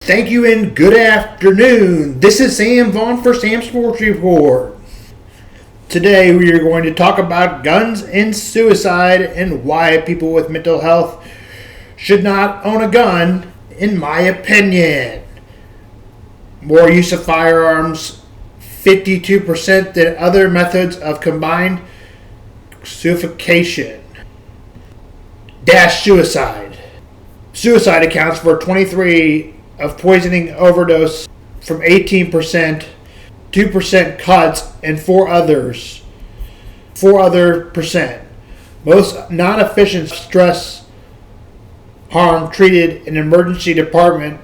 Thank you and good afternoon. This is Sam Vaughn for Sam Sports Report. Today we are going to talk about guns and suicide and why people with mental health should not own a gun, in my opinion. More use of firearms, 52% than other methods of combined suffocation. Suicide. Suicide accounts for 23% of poisoning overdose from 18%, 2% cuts, and 4 other percent. Most non-efficient stress harm treated in emergency department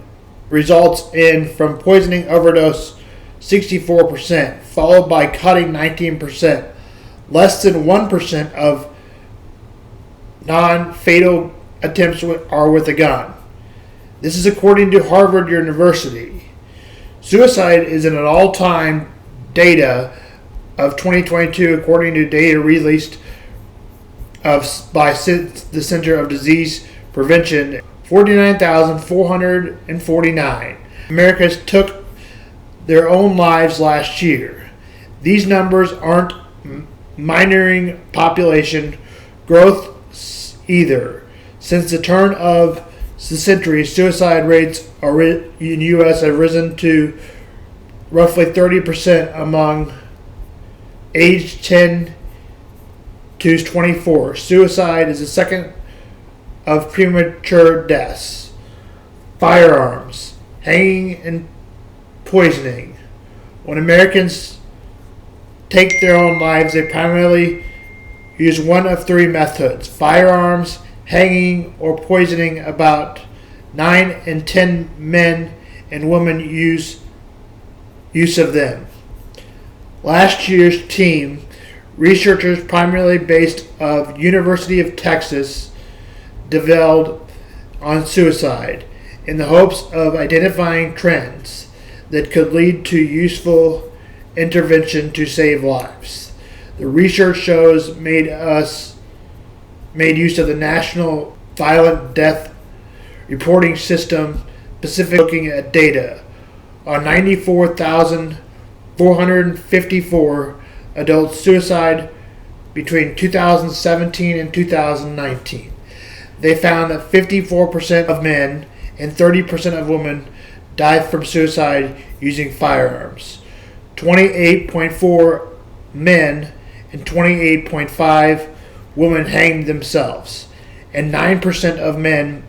results in from poisoning overdose 64%, followed by cutting 19%. Less than 1% of non-fatal attempts are with a gun. This is according to Harvard University. Suicide is in an all-time data of 2022, according to data released by the Center of Disease Prevention. 49,449 Americans took their own lives last year. These numbers aren't minoring population growth either. Since the turn of the century, suicide rates in the U.S. have risen to roughly 30% among age 10 to 24. Suicide is the second of premature deaths. Firearms, hanging, and poisoning. When Americans take their own lives, they primarily use one of 3 methods: firearms, hanging, or poisoning. About 9 in 10 men and women use of them. Last year's team, researchers primarily based of University of Texas, developed on suicide in the hopes of identifying trends that could lead to useful intervention to save lives. The research shows made use of the National Violent Death Reporting System, specifically looking at data on 94,454 adult suicide between 2017 and 2019. They found that 54% of men and 30% of women died from suicide using firearms. 28.4 men and 28.5 women hanged themselves, and 9% of men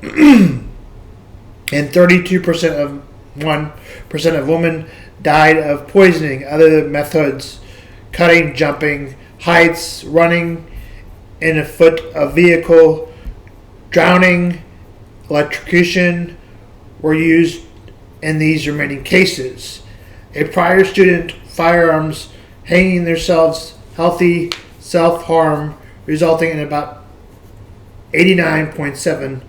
and 32% of 1% of women died of poisoning. Other methods: cutting, jumping, heights, running in a foot of vehicle, drowning, electrocution were used in these remaining cases. A prior student, firearms, hanging themselves, healthy self-harm, resulting in about 89.7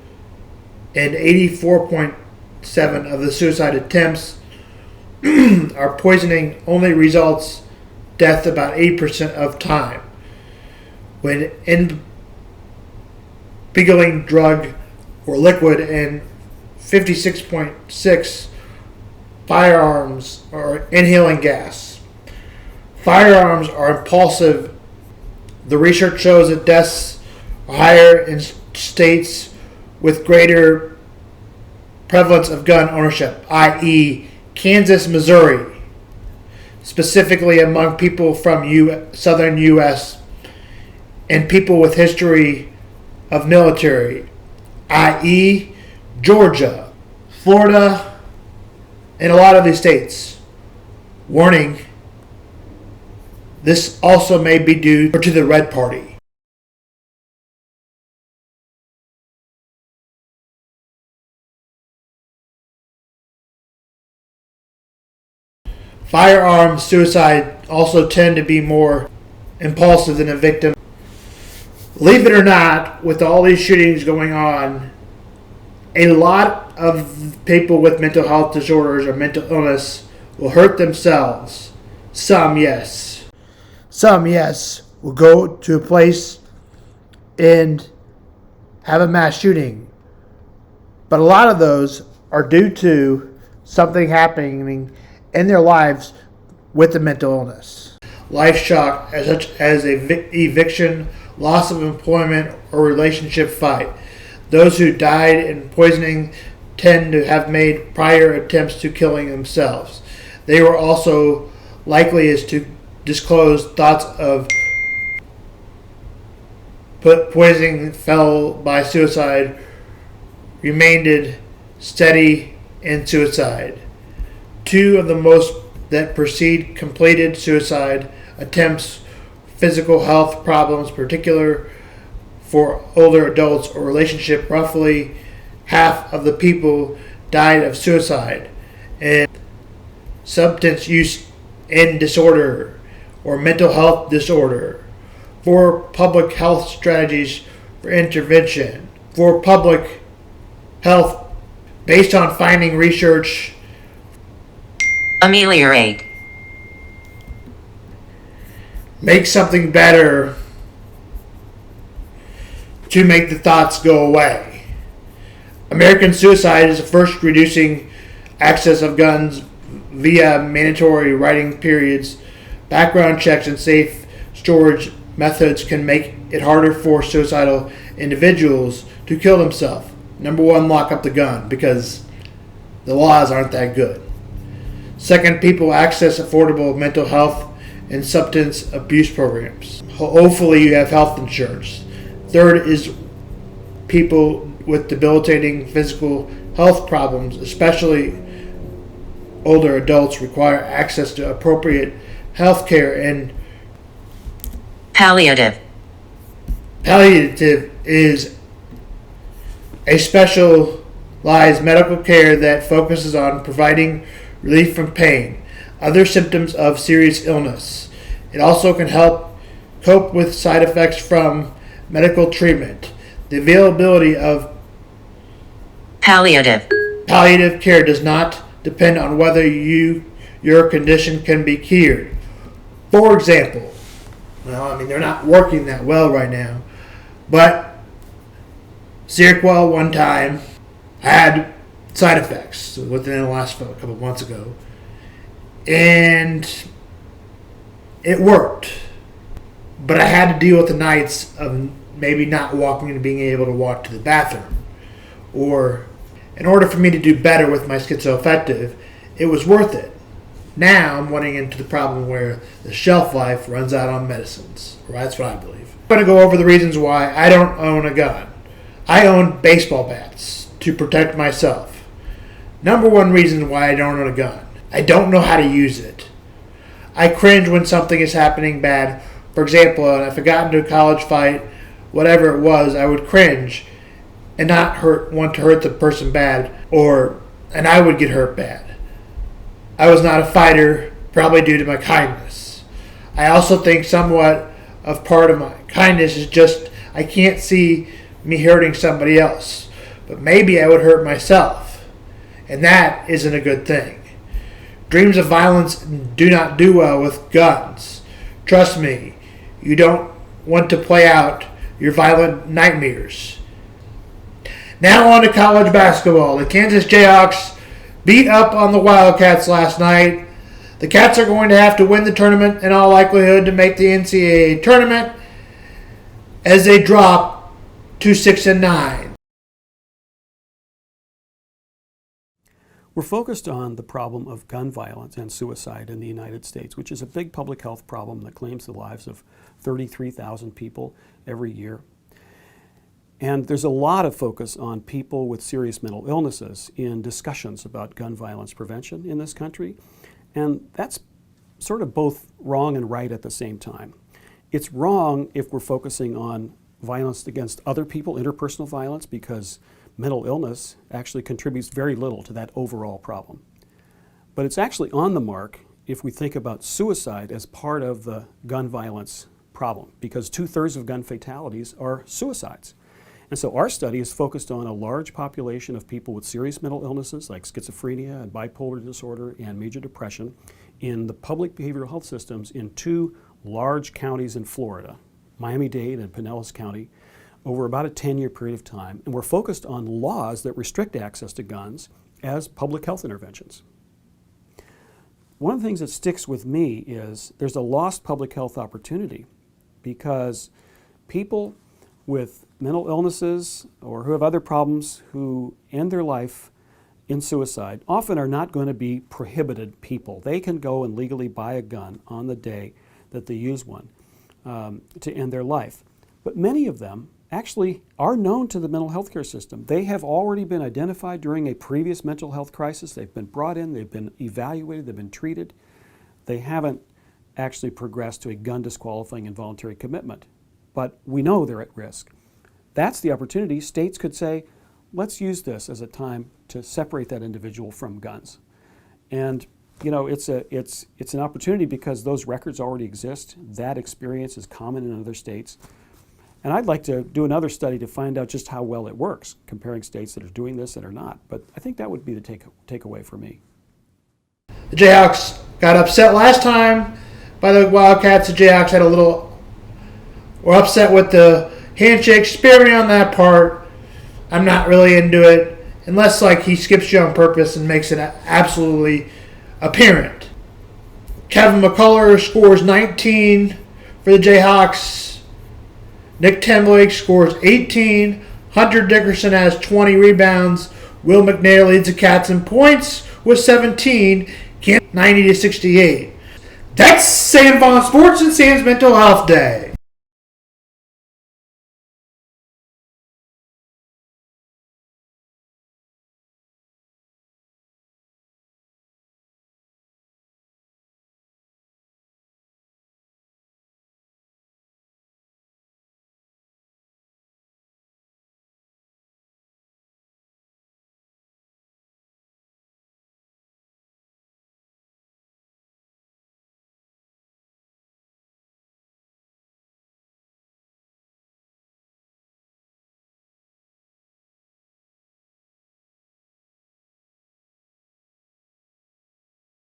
and 84.7 of the suicide attempts. Are poisoning only results death about 8% of time. When inhaling drug or liquid, and 56.6 firearms or inhaling gas. Firearms are impulsive. The research shows that deaths are higher in states with greater prevalence of gun ownership, i.e. Kansas, Missouri, specifically among people from southern U.S. and people with history of military, i.e. Georgia, Florida, and a lot of these states. Warning: this also may be due to the Red Party. Firearm suicide also tend to be more impulsive than a victim. Believe it or not, with all these shootings going on, a lot of people with mental health disorders or mental illness will hurt themselves. Some, yes. Some, yes, will go to a place and have a mass shooting. But a lot of those are due to something happening in their lives with a mental illness. Life shock, such as eviction, loss of employment, or relationship fight. Those who died in poisoning tend to have made prior attempts to killing themselves. They were also likely as to disclose thoughts of poisoning, fell by suicide, remained steady in suicide. Two of the most that precede completed suicide attempts, physical health problems, particular for older adults or relationship. Roughly half of the people died of suicide, and substance use and disorder or mental health disorder. For public health strategies for intervention. For public health, based on finding research, ameliorate, make something better to make the thoughts go away. American suicide is the first reducing access of guns via mandatory writing periods, background checks, and safe storage methods can make it harder for suicidal individuals to kill themselves. Number one, lock up the gun because the laws aren't that good. Second, people access affordable mental health and substance abuse programs. Hopefully you have health insurance. Third is people with debilitating physical health problems, especially older adults, require access to appropriate health care and palliative. Palliative is a specialized medical care that focuses on providing relief from pain, other symptoms of serious illness. It also can help cope with side effects from medical treatment. The availability of palliative care does not depend on whether your condition can be cured. For example, they're not working that well right now, but Seroquel one time had side effects within the last couple of months ago, and it worked. But I had to deal with the nights of maybe not walking and being able to walk to the bathroom. Or in order for me to do better with my schizoaffective, it was worth it. Now I'm running into the problem where the shelf life runs out on medicines. Or that's what I believe. I'm going to go over the reasons why I don't own a gun. I own baseball bats to protect myself. Number one reason why I don't own a gun. I don't know how to use it. I cringe when something is happening bad. For example, if I got into a college fight, whatever it was, I would cringe and not want to hurt the person bad, and I would get hurt bad. I was not a fighter, probably due to my kindness. I also think somewhat of part of my kindness is just I can't see me hurting somebody else, but maybe I would hurt myself, and that isn't a good thing. Dreams of violence do not do well with guns. Trust me, you don't want to play out your violent nightmares. Now on to college basketball. The Kansas Jayhawks beat up on the Wildcats last night. The Cats are going to have to win the tournament in all likelihood to make the NCAA tournament as they drop to 6-9. We're focused on the problem of gun violence and suicide in the United States, which is a big public health problem that claims the lives of 33,000 people every year. And there's a lot of focus on people with serious mental illnesses in discussions about gun violence prevention in this country. And that's sort of both wrong and right at the same time. It's wrong if we're focusing on violence against other people, interpersonal violence, because mental illness actually contributes very little to that overall problem. But it's actually on the mark if we think about suicide as part of the gun violence problem, because 2/3 of gun fatalities are suicides. And so our study is focused on a large population of people with serious mental illnesses like schizophrenia and bipolar disorder and major depression in the public behavioral health systems in 2 large counties in Florida, Miami-Dade and Pinellas County, over about a 10-year period of time. And we're focused on laws that restrict access to guns as public health interventions. One of the things that sticks with me is there's a lost public health opportunity because people with mental illnesses or who have other problems who end their life in suicide often are not going to be prohibited people. They can go and legally buy a gun on the day that they use one to end their life. But many of them actually are known to the mental health care system. They have already been identified during a previous mental health crisis. They've been brought in, they've been evaluated, they've been treated. They haven't actually progressed to a gun disqualifying involuntary commitment. But we know they're at risk. That's the opportunity. States could say, let's use this as a time to separate that individual from guns. And it's an opportunity because those records already exist. That experience is common in other states. And I'd like to do another study to find out just how well it works, comparing states that are doing this and are not. But I think that would be the takeaway for me. The Jayhawks got upset last time by the Wildcats. The Jayhawks were upset with the handshake. Spare me on that part. I'm not really into it unless he skips you on purpose and makes it absolutely apparent. Kevin McCullough scores 19 for the Jayhawks. Nick Timberlake scores 18. Hunter Dickerson has 20 rebounds. Will McNair leads the Cats in points with 17. 90-68. That's Sam Vaughn Sports and Sam's Mental Health Day.